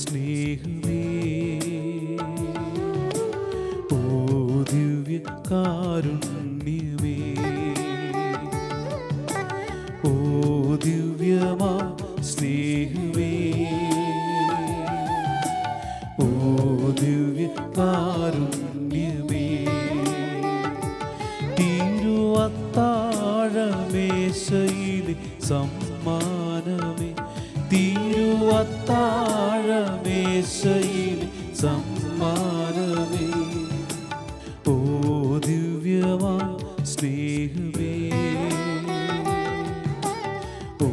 സ്നേഹമേ, ഓ ദിവ്യ കാരുണ്യമേ, ഓ ദിവ്യമാ സ്നേഹമേ, ഓ ദിവ്യ കാരുണ്യമേ, തിരുവത്താഴമേശയിലെ സമ്മാനമേ, തിരുവത്താഴമേശയിലെ സമ്മാനമേ, ഓ ദിവ്യമാ സ്നേഹമേ, ഓ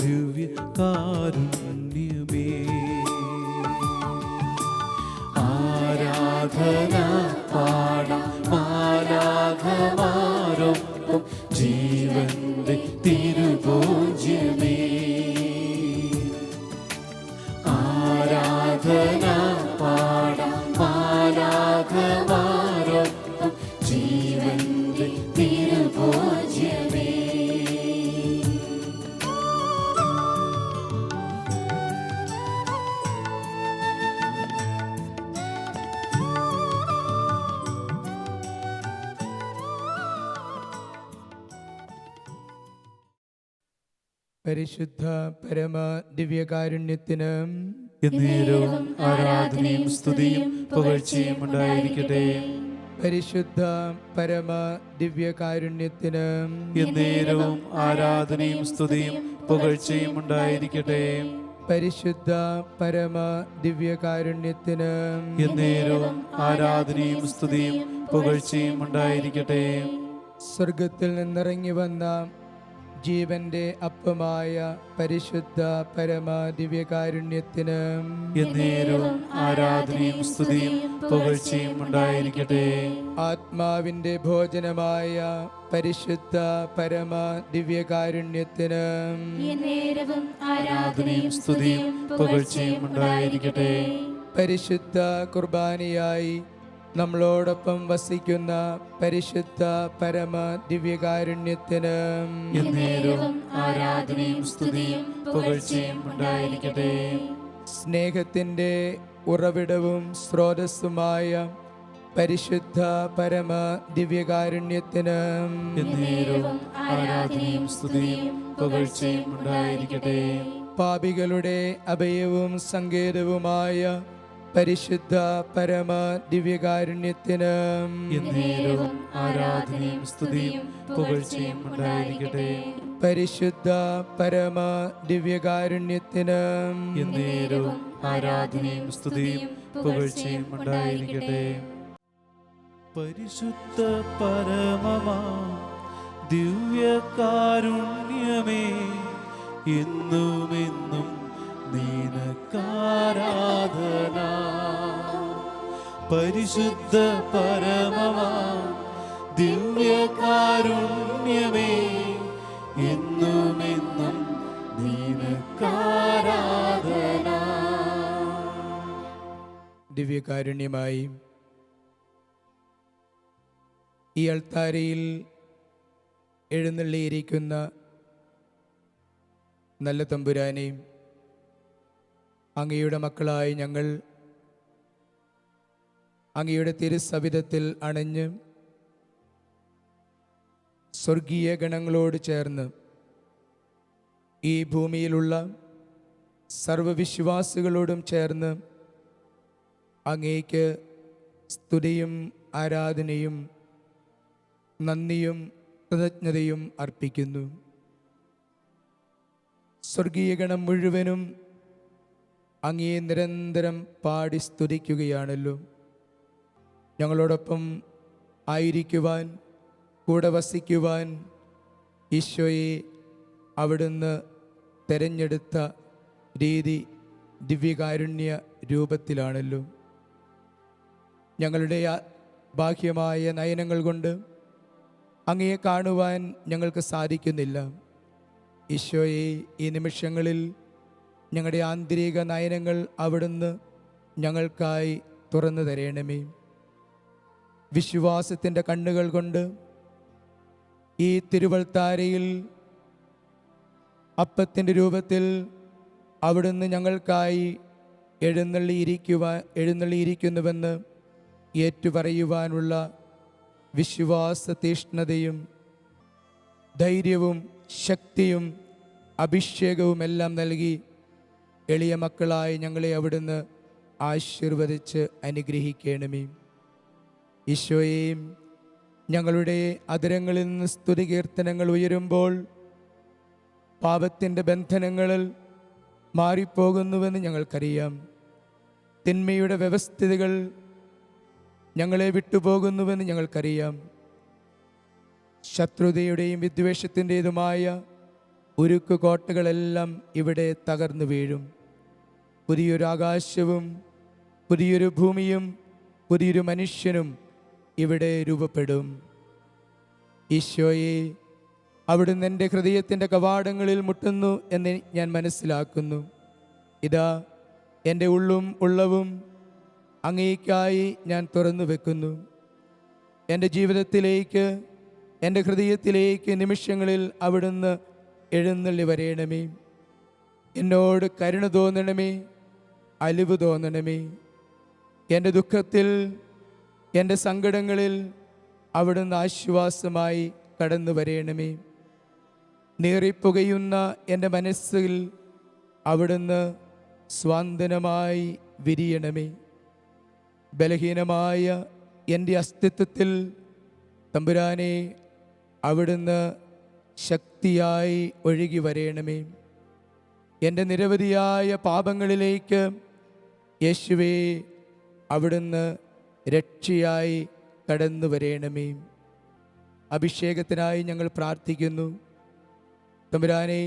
ദിവ്യ കാരുണ്യമേ. ആരാധന പാടാം മാലാഖമാരൊപ്പം ജീവന്റെ തിരുഭോജ്യമേ, ആരാധന പാടാം മാലാഖമാരൊപ്പം ജീവന്റെ തിരുഭോജ്യമേ. പരിശുദ്ധ പരമ ദിവ്യകാരുണ്യത്തിന് എന്നേരവും ആരാധനയും സ്തുതിയും പുകഴ്ചയും ഉണ്ടായിരിക്കട്ടെ. പരിശുദ്ധ പരമ ദിവ്യകാരുണ്യത്തിന് എന്നേരവും ആരാധനയും സ്തുതിയും പുകഴ്ചയും ഉണ്ടായിരിക്കട്ടെ. പരിശുദ്ധ പരമ ദിവ്യകാരുണ്യത്തിന് എന്നേരവും ആരാധനയും സ്തുതിയും പുകഴ്ചയും ഉണ്ടായിരിക്കട്ടെ. സ്വർഗത്തിൽ നിന്നിറങ്ങി വന്ന ജീവന്റെ അപ്പമായ പരിശുദ്ധ പരമ ദിവ്യകാരുണ്യത്തിന് എന്നേരവും ആരാധനയും സ്തുതിയും പുകഴ്ചയും ഉണ്ടായിരിക്കട്ടെ. ആത്മാവിന്റെ ഭോജനമായ പരിശുദ്ധ പരമ ദിവ്യകാരുണ്യത്തിന് എന്നേരവും ആരാധനയും സ്തുതിയും പുകഴ്ചയും ഉണ്ടായിരിക്കട്ടെ. പരിശുദ്ധ കുർബാനയായി നമ്മളോടൊപ്പം വസിക്കുന്ന പരിശുദ്ധ പരമ ദിവ്യകാരുണ്യത്തിന് എന്നേരവും ആരാധനയും സ്തുതിയും പുകഴ്ചയും ഉണ്ടായിരിക്കട്ടെ. സ്നേഹത്തിന്റെ ഉറവിടവും സ്രോതസ്സുമായ പരിശുദ്ധ പരമ ദിവ്യകാരുണ്യത്തിന് എന്നേരവും ആരാധനയും സ്തുതിയും പുകഴ്ചയും ഉണ്ടായിരിക്കട്ടെ. പാപികളുടെ അഭയവും സങ്കേതവുമായ പരിശുദ്ധ പരമ ദിവ്യകാരുണ്യത്തിന് എന്നേരവും ആരാധനയും സ്തുതിയും പുകഴ്ചയും ഉണ്ടായിരിക്കട്ടെ. പരിശുദ്ധ പരമ ദിവ്യകാരുണ്യത്തിന് എന്നേരവും ആരാധനയും സ്തുതിയും പുകഴ്ചയും ഉണ്ടായിരിക്കട്ടെ. പരിശുദ്ധ പരമമാ ദിവ്യകാരുണ്യമേ, എന്നുമെന്നും നിനക്കാരാധന. പരിശുദ്ധ പരമമാ ദിവ്യകാരുണ്യമേ, എന്നുമെന്നും നിനക്കാരാധന. ദിവ്യകാരുണ്യമായി ഈ അൾത്താരയിൽ എഴുന്നള്ളിയിരിക്കുന്ന നല്ല തമ്പുരാനെ, അങ്ങയുടെ മക്കളായി ഞങ്ങൾ അങ്ങയുടെ തിരുസവിധത്തിൽ അണഞ്ഞ് സ്വർഗീയ ഗണങ്ങളോട് ചേർന്ന് ഈ ഭൂമിയിലുള്ള സർവവിശ്വാസികളോടും ചേർന്ന് അങ്ങേക്ക് സ്തുതിയും ആരാധനയും നന്ദിയും കൃതജ്ഞതയും അർപ്പിക്കുന്നു. സ്വർഗീയ ഗണം മുഴുവനും അങ്ങയെ നിരന്തരം പാടി സ്തുതിക്കുകയാണല്ലോ. ഞങ്ങളോടൊപ്പം ആയിരിക്കുവാൻ, കൂടെ വസിക്കുവാൻ ഈശോയെ അവിടുന്ന് തെരഞ്ഞെടുത്ത രീതി ദിവ്യകാരുണ്യ രൂപത്തിലാണല്ലോ. ഞങ്ങളുടെ ബാഹ്യമായ നയനങ്ങൾ കൊണ്ട് അങ്ങയെ കാണുവാൻ ഞങ്ങൾക്ക് സാധിക്കുന്നില്ല. ഈശോയെ, ഈ നിമിഷങ്ങളിൽ ഞങ്ങളുടെ ആന്തരിക നയനങ്ങൾ അവിടുന്ന് ഞങ്ങൾക്കായി തുറന്നു തരണമേ. വിശ്വാസത്തിൻ്റെ കണ്ണുകൾ കൊണ്ട് ഈ തിരുവൾത്താരയിൽ അപ്പത്തിൻ്റെ രൂപത്തിൽ അവിടുന്ന് ഞങ്ങൾക്കായി എഴുന്നള്ളിയിരിക്കുന്നുവെന്ന് ഏറ്റുപറയുവാനുള്ള വിശ്വാസ തീഷ്ണതയും ധൈര്യവും ശക്തിയും അഭിഷേകവുമെല്ലാം നൽകി എളിയ മക്കളായി ഞങ്ങളെ അവിടുന്ന് ആശീർവദിച്ച് അനുഗ്രഹിക്കണമേ. ഈശോയെയും ഞങ്ങളുടെ അധരങ്ങളിൽ നിന്ന് സ്തുതികീർത്തനങ്ങൾ ഉയരുമ്പോൾ പാപത്തിൻ്റെ ബന്ധനങ്ങളിൽ മാറിപ്പോകുന്നുവെന്ന് ഞങ്ങൾക്കറിയാം. തിന്മയുടെ വ്യവസ്ഥിതികൾ ഞങ്ങളെ വിട്ടുപോകുന്നുവെന്ന് ഞങ്ങൾക്കറിയാം. ശത്രുതയുടെയും വിദ്വേഷത്തിൻ്റെതുമായ ഉരുക്കു കോട്ടകളെല്ലാം ഇവിടെ തകർന്നു വീഴും. പുതിയൊരു ആകാശവും പുതിയൊരു ഭൂമിയും പുതിയൊരു മനുഷ്യനും ഇവിടെ രൂപപ്പെടും. ഈശോയെ, അവിടുന്ന് എൻ്റെ ഹൃദയത്തിൻ്റെ കവാടങ്ങളിൽ മുട്ടുന്നു എന്ന് ഞാൻ മനസ്സിലാക്കുന്നു. ഇതാ എൻ്റെ ഉള്ളും ഉള്ളവും അങ്ങേയ്ക്കായി ഞാൻ തുറന്നു വെക്കുന്നു. എൻ്റെ ജീവിതത്തിലേക്ക്, എൻ്റെ ഹൃദയത്തിലേക്ക് നിമിഷങ്ങളിൽ അവിടുന്ന് എഴുന്നള്ളി വരേണമേ. എന്നോട് കരുണ തോന്നണമേ, അലിവ് തോന്നണമേ. എൻ്റെ ദുഃഖത്തിൽ, എൻ്റെ സങ്കടങ്ങളിൽ അവിടുന്ന് ആശ്വാസമായി കടന്നു വരേണമേ. നീറിപ്പുകയുന്ന എൻ്റെ മനസ്സിൽ അവിടുന്ന് സ്വാന്തനമായി വിരിയണമേ. ബലഹീനമായ എൻ്റെ അസ്തിത്വത്തിൽ തമ്പുരാനെ അവിടുന്ന് ശക്തിയായി ഒഴുകി വരേണമേ. എൻ്റെ നിരവധിയായ പാപങ്ങളിലേക്ക് യേശുവേ അവിടുന്ന് രക്ഷയായി കടന്നു വരേണമേ. അഭിഷേകത്തിനായി ഞങ്ങൾ പ്രാർത്ഥിക്കുന്നു. തമ്പുരാനെ,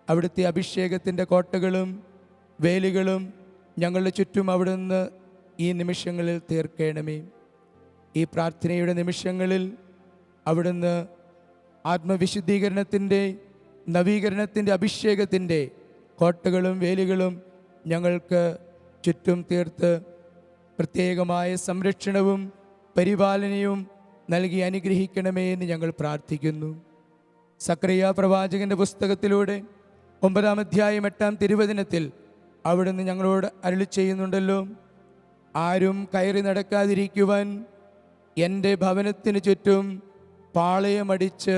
അവിടുത്തെ അഭിഷേകത്തിൻ്റെ കോട്ടകളും വേലികളും ഞങ്ങളുടെ ചുറ്റും അവിടുന്ന് ഈ നിമിഷങ്ങളിൽ തീർക്കണമേ. ഈ പ്രാർത്ഥനയുടെ നിമിഷങ്ങളിൽ അവിടുന്ന് ആത്മവിശുദ്ധീകരണത്തിൻ്റെ, നവീകരണത്തിൻ്റെ, അഭിഷേകത്തിൻ്റെ കോട്ടകളും വേലികളും ഞങ്ങൾക്ക് ചുറ്റും തീർത്ത് പ്രത്യേകമായ സംരക്ഷണവും പരിപാലനയും നൽകി അനുഗ്രഹിക്കണമേ എന്ന് ഞങ്ങൾ പ്രാർത്ഥിക്കുന്നു. സക്കറിയ പ്രവാചകന്റെ പുസ്തകത്തിലൂടെ 9-ാം അധ്യായം 8-ാം തിരുവചനത്തിൽ അവിടുന്ന് ഞങ്ങളോട് അരുളി ചെയ്യുന്നുണ്ടല്ലോ, ആരും കയറി നടക്കാതിരിക്കുവാൻ എൻ്റെ ഭവനത്തിന് ചുറ്റും പാളയമടിച്ച്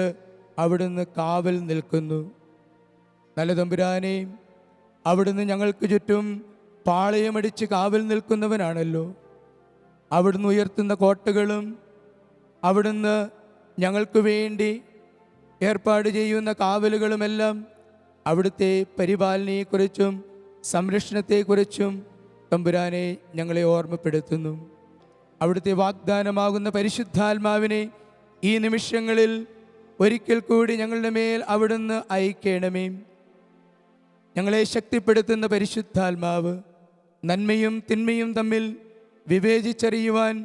അവിടുന്ന് കാവൽ നിൽക്കുന്നു. നല്ല തമ്പുരാനെ, അവിടുന്ന് ഞങ്ങൾക്ക് ചുറ്റും പാളയമടിച്ച് കാവൽ നിൽക്കുന്നവനാണല്ലോ. അവിടുന്ന് ഉയർത്തുന്ന കോട്ടകളും അവിടുന്ന് ഞങ്ങൾക്ക് വേണ്ടി ഏർപ്പാട് ചെയ്യുന്ന കാവലുകളുമെല്ലാം അവിടുത്തെ പരിപാലനയെക്കുറിച്ചും സംരക്ഷണത്തെക്കുറിച്ചും തമ്പുരാനെ ഞങ്ങളെ ഓർമ്മപ്പെടുത്തുന്നു. അവിടുത്തെ വാഗ്ദാനമാകുന്ന പരിശുദ്ധാത്മാവിനെ ഈ നിമിഷങ്ങളിൽ ഒരിക്കൽ കൂടി ഞങ്ങളുടെ മേൽ അവിടുന്ന് അയക്കണമേ. ഞങ്ങളെ ശക്തിപ്പെടുത്തുന്ന പരിശുദ്ധാത്മാവ്, നന്മയും തിന്മയും തമ്മിൽ വിവേചിച്ചറിയുവാൻ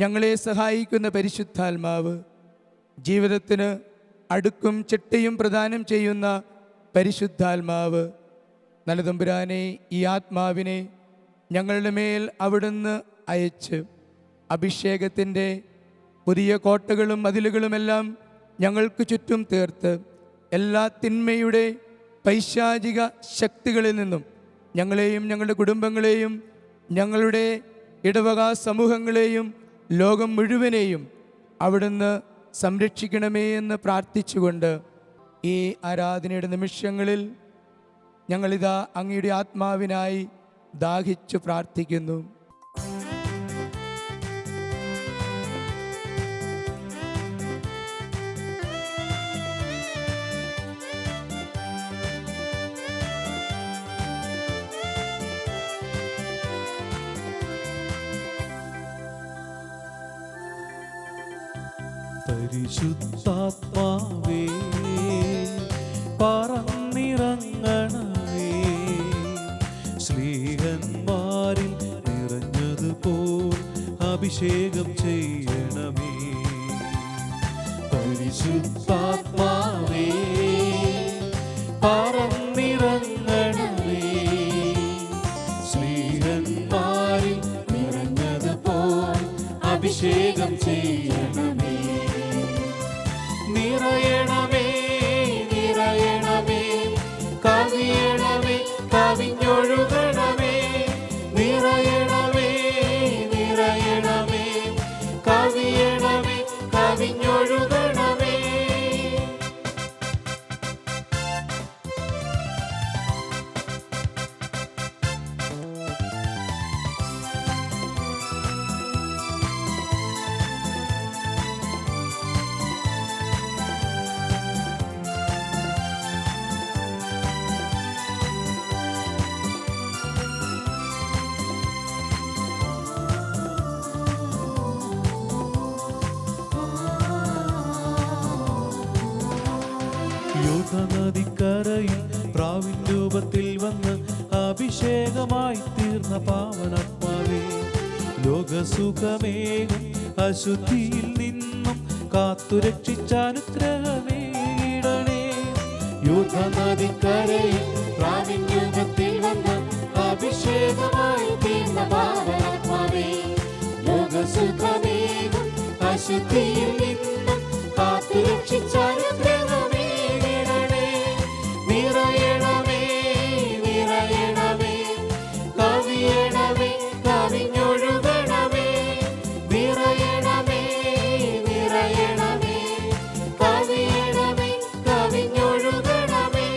ഞങ്ങളെ സഹായിക്കുന്ന പരിശുദ്ധാത്മാവ്, ജീവിതത്തിന് അടുക്കും ചിട്ടയും പ്രദാനം ചെയ്യുന്ന പരിശുദ്ധാത്മാവ്, നല്ല തമ്പുരാനെ, ഈ ആത്മാവിനെ ഞങ്ങളുടെ മേൽ അവിടുന്ന് അയച്ച് അഭിഷേകത്തിൻ്റെ പുതിയ കോട്ടകളും മതിലുകളുമെല്ലാം ഞങ്ങൾക്ക് ചുറ്റും തീർത്ത് എല്ലാ തിന്മയുടെ പൈശാചിക ശക്തികളിൽ നിന്നും ഞങ്ങളെയും ഞങ്ങളുടെ കുടുംബങ്ങളെയും ഞങ്ങളുടെ ഇടവക സമൂഹങ്ങളെയും ലോകം മുഴുവനെയും അവിടുന്ന് സംരക്ഷിക്കണമേ എന്ന് പ്രാർത്ഥിച്ചുകൊണ്ട് ഈ ആരാധനയുടെ നിമിഷങ്ങളിൽ ഞങ്ങളിതാ അങ്ങയുടെ ആത്മാവിനായി ദാഹിച്ചു പ്രാർത്ഥിക്കുന്നു. പരിശുദ്ധാത്മാവേ പറന്നിറങ്ങണമേ, ശ്ലീഹന്മാരിൽ നിറഞ്ഞതുപോൽ അഭിഷേകം ചെയ്യണമേ. പരിശുദ്ധാത്മാവേ പറന്നിറങ്ങണമേ, ശ്ലീഹന്മാരിൽ നിറഞ്ഞതുപോൽ അഭിഷേകം ചെയ്യണമേ. നിറയണമേ നിറയണമേ, കവിയണമേ കവിഞ്ഞൊഴുകണമേ. നിറയണമേ നിറയണമേ കവിയണമേ കവിഞ്ഞൊഴുകണമേ. യോർദാനദിക്കരയിൽ പ്രാവിൻ രൂപത്തിൽ വന്ന് അഭിഷേകമായി തീർന്ന പാവനാത്മാവേ, ലോകസുഖമേകും അശുദ്ധിയിൽ നിന്നും കാത്തുരക്ഷിച്ചാനുഗ്രഹമേകിടണേ. യോർദാനദിക്കരയിൽ പ്രാവിൻ രൂപത്തിൽ വന്ന് അഭിഷേകമായി തീർന്ന പാവനാത്മാവേ, ലോകസുഖമേകും അശുദ്ധിയിൽ നിന്നും കാത്തുരക്ഷിച്ചാനുഗ്രഹമേകിടണേ. നിറയണമേ നിറയണമേ കവിയണമേ കവിഞ്ഞൊഴുകണമേ. നിറയണമേ നിറയണമേ കവിയണമേ കവിഞ്ഞൊഴുകണമേ.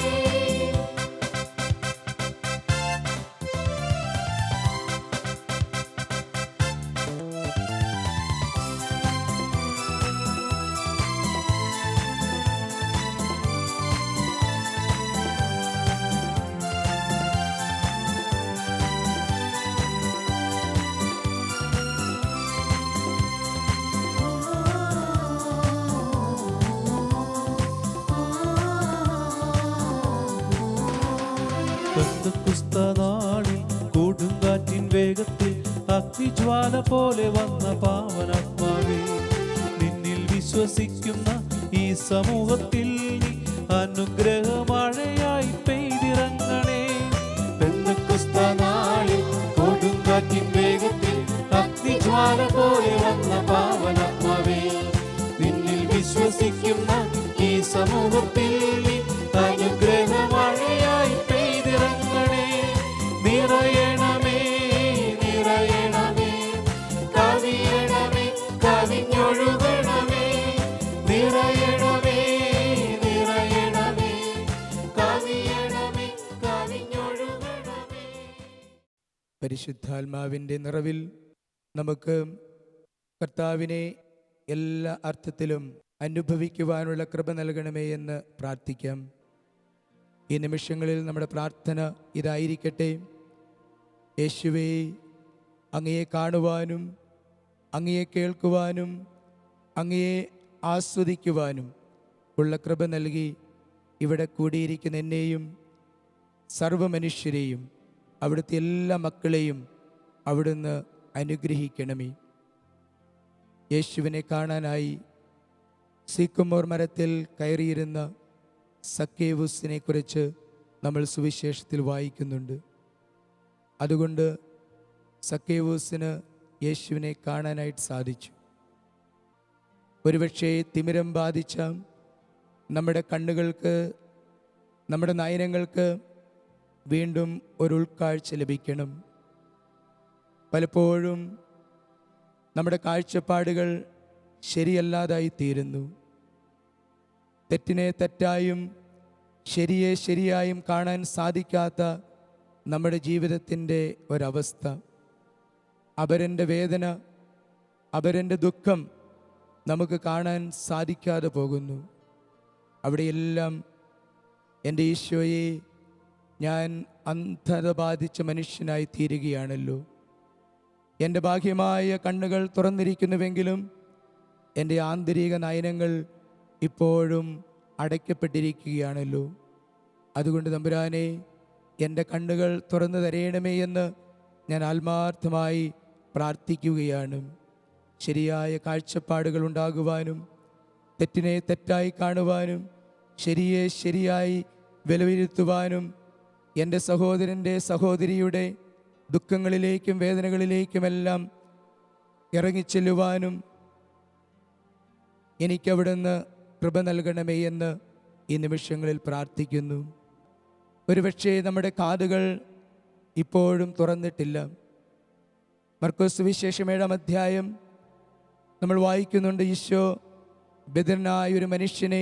പെന്തക്കുസ്തനാളിൽ കൊടുങ്കാറ്റിൻ വേഗത്തിൽ അഗ്നിജ്വാല പോലെ വന്ന പാവനാത്മാവേ, നിന്നിൽ വിശ്വസിക്കുന്ന ഈ സമൂഹത്തിൽ നീ അനുഗ്രഹമഴയായി പെയ്തിറങ്ങണേ. പെന്തക്കുസ്തനാളിൽ കൊടുങ്കാറ്റിൻ വേഗത്തിൽ അഗ്നിജ്വാല പോലെ വന്ന പാവനാത്മാവേ, നിന്നിൽ വിശ്വസിക്കുന്ന ഈ സമൂഹത്തിൽ നീ അനുഗ്രഹമഴയായി പെയ്തിറങ്ങണേ. നിറയണമേ നിറയണമേ കവിയണമേ കവിഞ്ഞൊഴുകണമേ. നിറയണമേ നിറയണമേ കവിയണമേ കവിഞ്ഞൊഴുകണമേ. പരിശുദ്ധാത്മാവിൻ്റെ നിറവിൽ നമുക്ക് കർത്താവിനെ എല്ലാ അർത്ഥത്തിലും അനുഭവിക്കുവാനുള്ള കൃപ നൽകണമേ എന്ന് പ്രാർത്ഥിക്കാം. ഈ നിമിഷങ്ങളിൽ നമ്മുടെ പ്രാർത്ഥന ഇതായിരിക്കട്ടെ: യേശുവേ, അങ്ങയെ കാണുവാനും അങ്ങയെ കേൾക്കുവാനും അങ്ങയെ ആസ്വദിക്കുവാനും ഉള്ള കൃപ നൽകി ഇവിടെ കൂടിയിരിക്കുന്ന എന്നെയും സർവ്വമനുഷ്യരെയും അവിടുത്തെ എല്ലാ മക്കളെയും അവിടുന്ന് അനുഗ്രഹിക്കണമേ. യേശുവിനെ കാണാനായി സീക്കുമോർ മരത്തിൽ കയറിയിരുന്ന സക്കേവൂസിനെ കുറിച്ച് നമ്മൾ സുവിശേഷത്തിൽ വായിക്കുന്നുണ്ട്. അതുകൊണ്ട് സക്കേവൂസിന് യേശുവിനെ കാണാനായിട്ട് സാധിച്ചു. ഒരുപക്ഷേ തിമിരം ബാധിച്ച നമ്മുടെ കണ്ണുകൾക്ക്, നമ്മുടെ നയനങ്ങൾക്ക് വീണ്ടും ഒരു ഉൾക്കാഴ്ച ലഭിക്കണം. പലപ്പോഴും നമ്മുടെ കാഴ്ചപ്പാടുകൾ ശരിയല്ലാതായി തീരുന്നു. തെറ്റിനെ തെറ്റായും ശരിയെ ശരിയായും കാണാൻ സാധിക്കാത്ത നമ്മുടെ ജീവിതത്തിൻ്റെ ഒരവസ്ഥ, അപരൻ്റെ വേദന, അപരൻ്റെ ദുഃഖം നമുക്ക് കാണാൻ സാധിക്കാതെ പോകുന്നു. അവിടെയെല്ലാം എൻ്റെ ഈശോയെ, ഞാൻ അന്ധത ബാധിച്ച മനുഷ്യനായി തീരുകയാണല്ലോ. എൻ്റെ ബാഹ്യമായ കണ്ണുകൾ തുറന്നിരിക്കുന്നുവെങ്കിലും എൻ്റെ ആന്തരിക നയനങ്ങൾ ഇപ്പോഴും അടയ്ക്കപ്പെട്ടിരിക്കുകയാണല്ലോ. അതുകൊണ്ട് തമ്പുരാനെ, എൻ്റെ കണ്ണുകൾ തുറന്നു തരയണമേ എന്ന് ഞാൻ ആത്മാർത്ഥമായി പ്രാർത്ഥിക്കുകയാണ്. ശരിയായ കാഴ്ചപ്പാടുകൾ ഉണ്ടാകുവാനും തെറ്റിനെ തെറ്റായി കാണുവാനും ശരിയെ ശരിയായി വിലയിരുത്തുവാനും എൻ്റെ സഹോദരൻ്റെ സഹോദരിയുടെ ദുഃഖങ്ങളിലേക്കും വേദനകളിലേക്കുമെല്ലാം ഇറങ്ങിച്ചെല്ലുവാനും എനിക്കവിടുന്ന് കൃപ നൽകണമേ എന്ന് ഈ നിമിഷങ്ങളിൽ പ്രാർത്ഥിക്കുന്നു. ഒരുപക്ഷേ നമ്മുടെ കാതുകൾ ഇപ്പോഴും തുറന്നിട്ടില്ല. മർക്കോസ് സുവിശേഷം 7-ാം അധ്യായം നമ്മൾ വായിക്കുന്നുണ്ട്. ഈശോ ബധിരനായ ഒരു മനുഷ്യനെ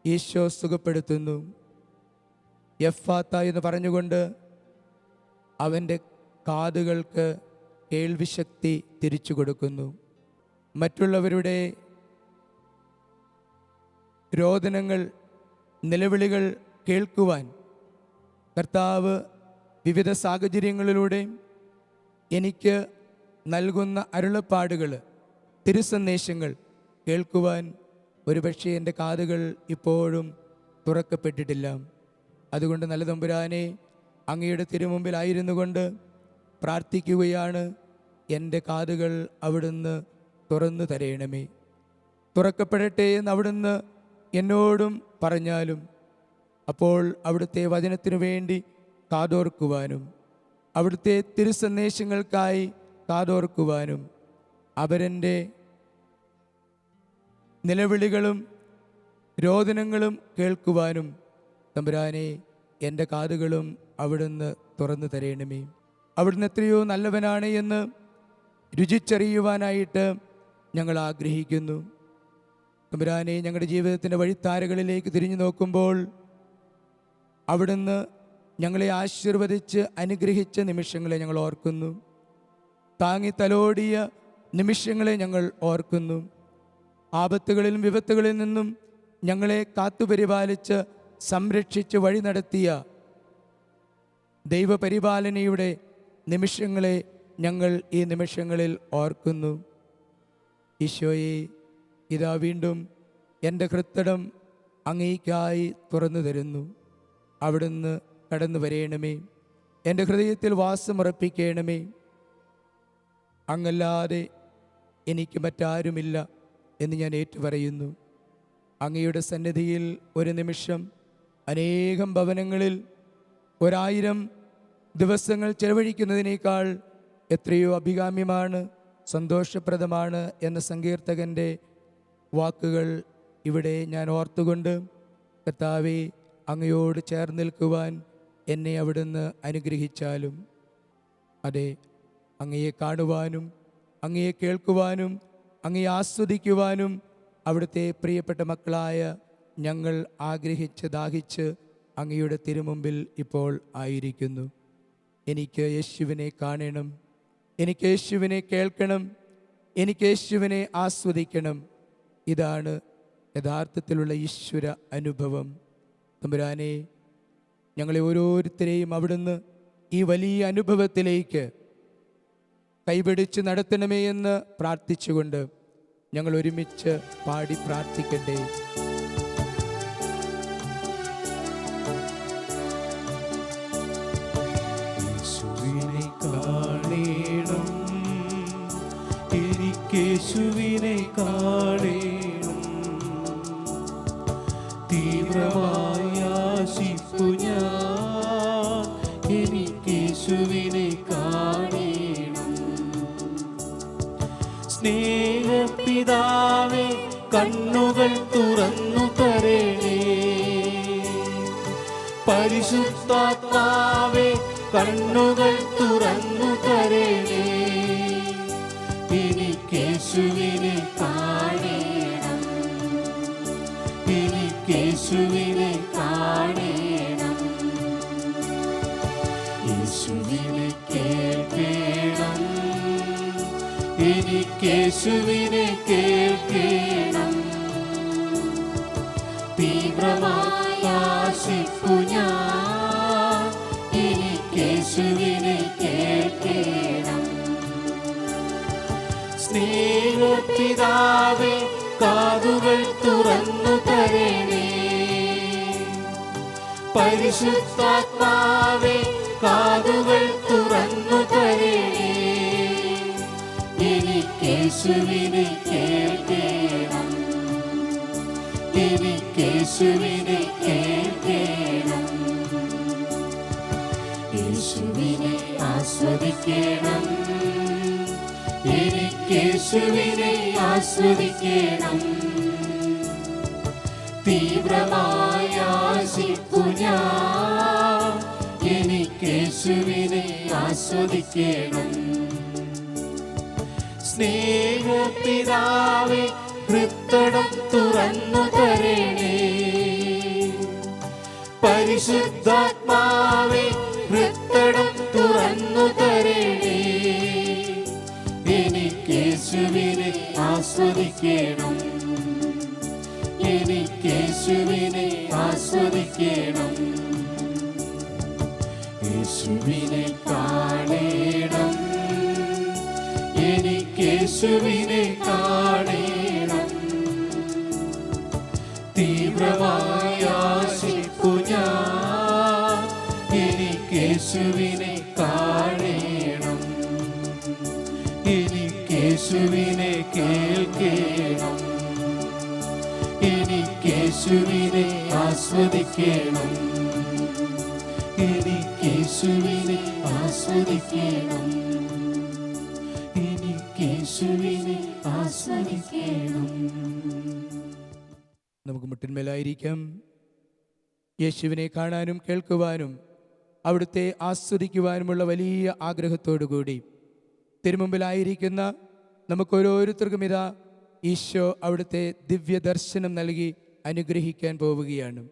ഈശോ സുഖപ്പെടുത്തുന്നു. എഫ്ഫാത്ത എന്ന് പറഞ്ഞുകൊണ്ട് അവൻ്റെ കാതുകൾക്ക് കേൾവിശക്തി തിരിച്ചു കൊടുക്കുന്നു. മറ്റുള്ളവരുടെ രോദനങ്ങൾ, നിലവിളികൾ കേൾക്കുവാൻ കർത്താവ് വിവിധ സാഹചര്യങ്ങളിലൂടെ എനിക്ക് നൽകുന്ന അരുളപ്പാടുകൾ, തിരുസന്ദേശങ്ങൾ കേൾക്കുവാൻ ഒരുപക്ഷെ എൻ്റെ കാതുകൾ ഇപ്പോഴും തുറക്കപ്പെട്ടിട്ടില്ല. അതുകൊണ്ട് നല്ല തമ്പുരാനെ, അങ്ങയുടെ തിരുമുമ്പിലായിരുന്നു കൊണ്ട് പ്രാർത്ഥിക്കുകയാണ്. എൻ്റെ കാതുകൾ അവിടുന്ന് തുറന്നു തരയണമേ. തുറക്കപ്പെടട്ടെ എന്ന് അവിടുന്ന് എന്നോടും പറഞ്ഞാലും അപ്പോൾ അവിടുത്തെ വചനത്തിനു വേണ്ടി കാതോർക്കുവാനും അവിടുത്തെ തിരുസന്ദേശങ്ങൾക്കായി കാതോർക്കുവാനും അവരെൻ്റെ നിലവിളികളും രോദനങ്ങളും കേൾക്കുവാനും തമ്പുരാനെ എൻ്റെ കാതുകളും അവിടുന്ന് തുറന്നു തരയണമേ. അവിടുന്ന് എത്രയോ നല്ലവനാണ് എന്ന് രുചിച്ചറിയുവാനായിട്ട് ഞങ്ങൾ ആഗ്രഹിക്കുന്നു. തമ്പുരാനെ, ഞങ്ങളുടെ ജീവിതത്തിൻ്റെ വഴിത്താരകളിലേക്ക് തിരിഞ്ഞു നോക്കുമ്പോൾ അവിടുന്ന് ഞങ്ങളെ ആശീർവദിച്ച് അനുഗ്രഹിച്ച നിമിഷങ്ങളെ ഞങ്ങൾ ഓർക്കുന്നു. താങ്ങി തലോടിയ നിമിഷങ്ങളെ ഞങ്ങൾ ഓർക്കുന്നു. ആപത്തുകളിലും വിപത്തുകളിൽ നിന്നും ഞങ്ങളെ കാത്തുപരിപാലിച്ച് സംരക്ഷിച്ച് വഴി നടത്തിയ ദൈവപരിപാലനയുടെ നിമിഷങ്ങളെ ഞങ്ങൾ ഈ നിമിഷങ്ങളിൽ ഓർക്കുന്നു. ഈശോയെ, ഇതാ വീണ്ടും എൻ്റെ ഹൃത്തടം അങ്ങേയ്ക്കായി തുറന്നു തരുന്നു. അവിടുന്ന് കടന്നു വരയണമേ. എൻ്റെ ഹൃദയത്തിൽ വാസമുറപ്പിക്കണമേ. അങ്ങല്ലാതെ എനിക്ക് മറ്റാരുമില്ല എന്ന് ഞാൻ ഏറ്റുപറയുന്നു. അങ്ങയുടെ സന്നിധിയിൽ ഒരു നിമിഷം അനേകം ഭവനങ്ങളിൽ 1000 ദിവസങ്ങൾ ചെലവഴിക്കുന്നതിനേക്കാൾ എത്രയോ അഭികാമ്യമാണ്, സന്തോഷപ്രദമാണ് എന്ന സങ്കീർത്തകൻ്റെ വാക്കുകൾ ഇവിടെ ഞാൻ ഓർത്തുകൊണ്ട്, കർത്താവേ, അങ്ങയോട് ചേർന്ന് നിൽക്കുവാൻ എന്നെ അവിടുന്ന് അനുഗ്രഹിച്ചാലും, അതെ, അങ്ങയെ കാണുവാനും അങ്ങയെ കേൾക്കുവാനും അങ്ങയെ ആസ്വദിക്കുവാനും അവിടുത്തെ പ്രിയപ്പെട്ട മക്കളായ ഞങ്ങൾ ആഗ്രഹിച്ച് ദാഹിച്ച് അങ്ങയുടെ തിരുമുമ്പിൽ ഇപ്പോൾ ആയിരിക്കുന്നു. എനിക്ക് യേശുവിനെ കാണണം, എനിക്ക് യേശുവിനെ കേൾക്കണം, എനിക്ക് യേശുവിനെ ആസ്വദിക്കണം. ഇതാണ് യഥാർത്ഥത്തിലുള്ള ഈശ്വര അനുഭവം. തമ്പുരാനെ, ഞങ്ങളെ ഓരോരുത്തരെയും അവിടുന്ന് ഈ വലിയ അനുഭവത്തിലേക്ക് കൈപിടിച്ച് നടത്തണമേ എന്ന് പ്രാർത്ഥിച്ചുകൊണ്ട് ഞങ്ങൾ ഒരുമിച്ച് പാടി പ്രാർത്ഥിക്കട്ടെ. യേശുവിനെ കാണണം, എനിക്കേശുവിനെ കാണണം, തീവ്രമായി ആശിപ്പു ഞാൻ, എനിക്കേശുവിനെ കാണണം. സ്നേഹപിതാവേ, കണ്ണുകൾ തുറന്നു തരണേ. പരിശുദ്ധാത്മാവേ, കണ്ണുകൾ തുറന്നു തരണേ. എനിക്കേശുവിനെ കാണണം, എനിക്കേശുവിനെ കാണണം. യേശുവിനെ കേൾക്കണം, എനിക്കേശുവിനെ കേൾക്കണം. തീവ്രമായി ആശിപ്പു ഞാൻ, എനിക്കേശുവിനെ കേൾക്കണം. സ്നേഹപിതാവേ, കാതുകൾ തുറന്നു തരണേ. പരിശുദ്ധാത്മാവേ, കാതുകൾ തുറന്നു തരണേ. എനിക്കേശുവിനെ കേൾക്കണം, എനിക്കേശുവിനെ കേൾക്കണം. യേശുവിനെ ആസ്വദിക്കണം, എനിക്കേശുവിനെ ആസ്വദിക്കണം. തീവ്രമായ ആശിപ്പു ഞാൻ, എനിക്കേശുവിനെ ആസ്വദിക്കണം. സ്നേഹപിതാവേ ഹൃത്തടം തുറന്നു തരണേ. പരിശുദ്ധാത്മാവേ ഹൃത്തടം തുറന്നു തരണേ. എനിക്ക് യേശുവിനെ ആസ്വദിക്കണം, എനിക്ക് യേശുവിനെ ആസ്വദിക്കണം. യേശുവിനെ കാണണം, എനിക്ക് യേശുവിനെ കാണണം. തീവ്രമായ ആശിപ്പു ഞാൻ, എനിക്ക് യേശുവിനെ കാണണം. എനിക്ക് യേശുവിനെ കേൾക്കണം, എനിക്ക് യേശുവിനെ ആസ്വദിക്കണം. എനിക്ക് യേശുവിനെ ആസ്വദിക്കണം, എനിക്ക് യേശുവിനെ ആസ്വദിക്കണം. നമുക്ക് മുട്ടിന്മേലായിരിക്കാം. യേശുവിനെ കാണാനും കേൾക്കുവാനും അവിടുത്തെ ആസ്വദിക്കുവാനുമുള്ള വലിയ ആഗ്രഹത്തോടുകൂടി തിരുമുമ്പിലായിരിക്കുന്ന നമുക്കോരോരുത്തർക്കും ഇതാ ഈശോ അവിടുത്തെ ദിവ്യദർശനം നൽകി അനുഗ്രഹിക്കാൻ പോവുകയാണ്.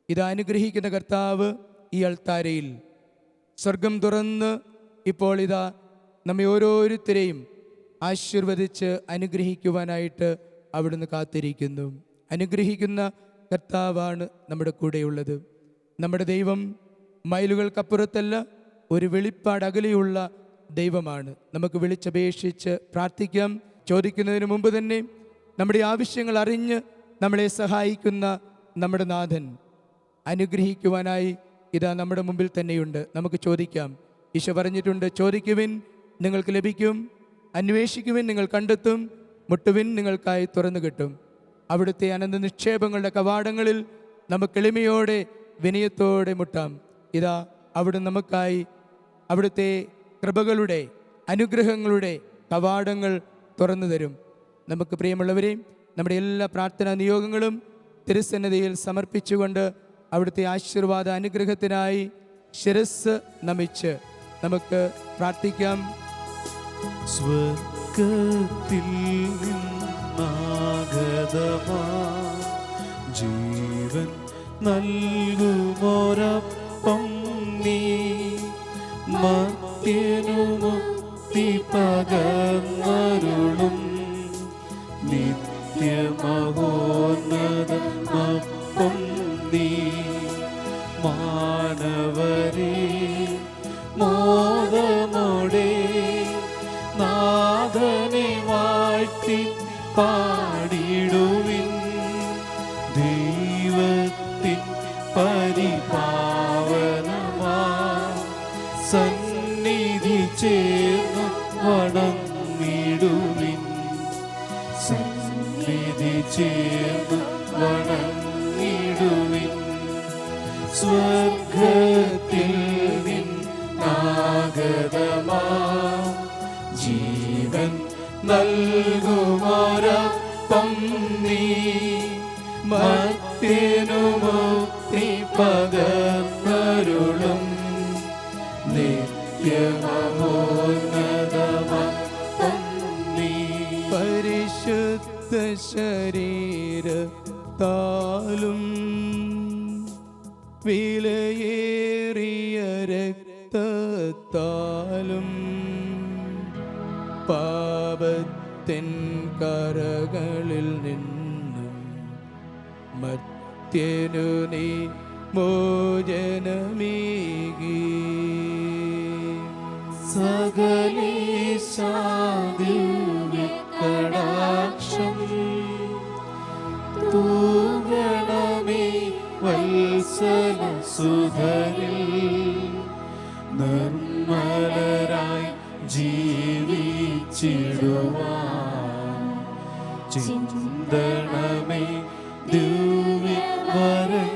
ഇതാ അനുഗ്രഹിക്കുന്ന കർത്താവ് ഈ അൾത്താരയിൽ സ്വർഗം തുറന്ന് ഇപ്പോൾ ഇതാ നമ്മെ ഓരോരുത്തരെയും ആശീർവദിച്ച് അനുഗ്രഹിക്കുവാനായിട്ട് അവിടുന്ന് കാത്തിരിക്കുന്നു. അനുഗ്രഹിക്കുന്ന കർത്താവാണ് നമ്മുടെ കൂടെയുള്ളത്. നമ്മുടെ ദൈവം മൈലുകൾക്കപ്പുറത്തല്ല, ഒരു വെളിപ്പാട് അകലെയുള്ള ദൈവമാണ്. നമുക്ക് വിളിച്ചപേക്ഷിച്ച് പ്രാർത്ഥിക്കാം. ചോദിക്കുന്നതിന് മുമ്പ് തന്നെ നമ്മുടെ ആവശ്യങ്ങൾ അറിഞ്ഞ് നമ്മളെ സഹായിക്കുന്ന നമ്മുടെ നാഥൻ അനുഗ്രഹിക്കുവാനായി ഇതാ നമ്മുടെ മുമ്പിൽ തന്നെയുണ്ട്. നമുക്ക് ചോദിക്കാം. ഈശോ പറഞ്ഞിട്ടുണ്ട്, ചോദിക്കുവിൻ നിങ്ങൾക്ക് ലഭിക്കും, അന്വേഷിക്കുവിൻ നിങ്ങൾ കണ്ടെത്തും, മുട്ടുവിൻ നിങ്ങൾക്കായി തുറന്നു കിട്ടും. അവിടുത്തെ അനന്ത നിക്ഷേപങ്ങളുടെ കവാടങ്ങളിൽ നമുക്ക് എളിമയോടെ വിനയത്തോടെ മുട്ടാം. ഇതാ അവിടെ നമുക്കായി അവിടുത്തെ കൃപകളുടെ അനുഗ്രഹങ്ങളുടെ കവാടങ്ങൾ തുറന്നു തരും. നമുക്ക് പ്രിയമുള്ളവരെ, നമ്മുടെ എല്ലാ പ്രാർത്ഥനാ നിയോഗങ്ങളും തിരുസന്നിധിയിൽ സമർപ്പിച്ചുകൊണ്ട് അവിടുത്തെ ആശീർവാദ അനുഗ്രഹത്തിനായി ശിരസ് നമിച്ച് നമുക്ക് പ്രാർത്ഥിക്കാം. സ്വർഗത്തിൽ നിന്നാഗതമാ ജീവൻ നൽകുമോരപ്പം നീ, മർത്യനു മുക്തി പകർന്നരുളും നിത്യമഹോന്നതമപ്പം നീ. മാനവരേ മോദമോടെ നാഥനെ വാഴ്ത്തി പാടിടുവിൻ. ദൈവത്തിൻ പരിപാവനമാ സന്നിധി ചേർന്നു വണങ്ങിടുവിൻ. സന്നിധി ചേർന്നു വണങ്ങിടുവിൻ. സ്വർഗത്തിൽ നിന്നാഗതമാ ജീവൻ നൽകുമോരപ്പം നീ, മർത്യനു മുക്തി പകർന്നരുളും നിത്യമഹോന്നതമപ്പം നീ. പരിശുദ്ധ ശരീരത്താലും വിലയേറിയ രക്തത്താലും പാപത്തിൻ കരകളിൽ നിന്നും മർത്യനു നീ മോചനമേകി. സകലേശാ ദിവ്യകടാക്ഷം തൂകണമേ വത്സല സുധരിൽ. നിർമ്മലരായി ജീവിച്ചിടുവാൻ ചിന്തണമേ ദിവ്യവരങ്ങൾ.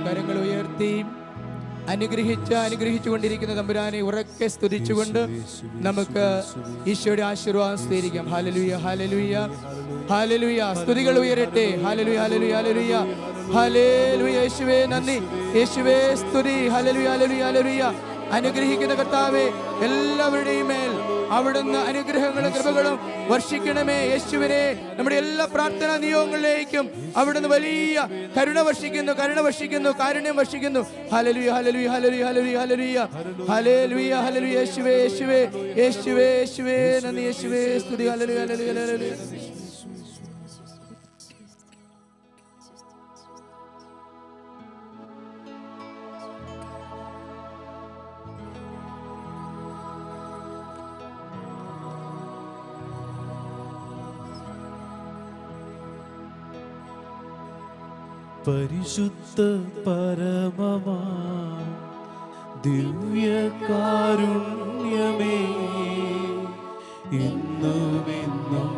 കരങ്ങൾ ഉയർത്തി അനുഗ്രഹിച്ചുകൊണ്ടിരിക്കുന്ന തമ്പുരാനെ ഉറക്കെ സ്തുതിച്ചുകൊണ്ട് നമുക്ക് ഈശോയുടെ ആശീർവാദം സ്വീകരിക്കാം. Hallelujah, hallelujah, hallelujah. സ്തുതികൾ ഉയരട്ടെ. Hallelujah, hallelujah, hallelujah, hallelujah. യേശുവേ നന്ദി, യേശുവേ സ്തുതി. Hallelujah, hallelujah, hallelujah. അനുഗ്രഹിക്കുന്ന കർത്താവേ, എല്ലാവരുടെയും മേൽ അവിടുന്ന് അനുഗ്രഹങ്ങളും കൃപകളും വർഷിക്കണമേ. യേശുവിനെ നമ്മുടെ എല്ലാ പ്രാർത്ഥനാ നിയോഗങ്ങളിലേക്കും അവിടുന്ന് വലിയ കരുണ വർഷിക്കുന്നു, കാരുണ്യം വർഷിക്കുന്നു. Hallelujah, hallelujah, hallelujah, hallelujah, hallelujah, hallelujah, hallelujah. യേശുവേ, യേശുവേ, യേശുവേ, യേശുവേ, നന്ദി. യേശുവേ, സ്തുതി. Hallelujah, hallelujah, hallelujah. പരിശുദ്ധ പരമമാ ദിവ്യകാരുണ്യമേ, ഇന്നുമെന്നും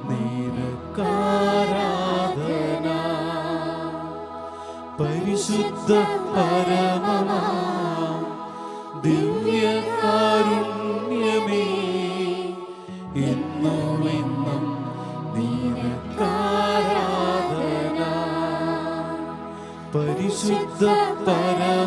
നിനക്കാരാധന. പരിശുദ്ധ പരമമാ ദിവ്യകാരുണ്യമേ, ഇന്നുമെന്നും നിനക്കാരാധന. പരിശുദ്ധ പരമ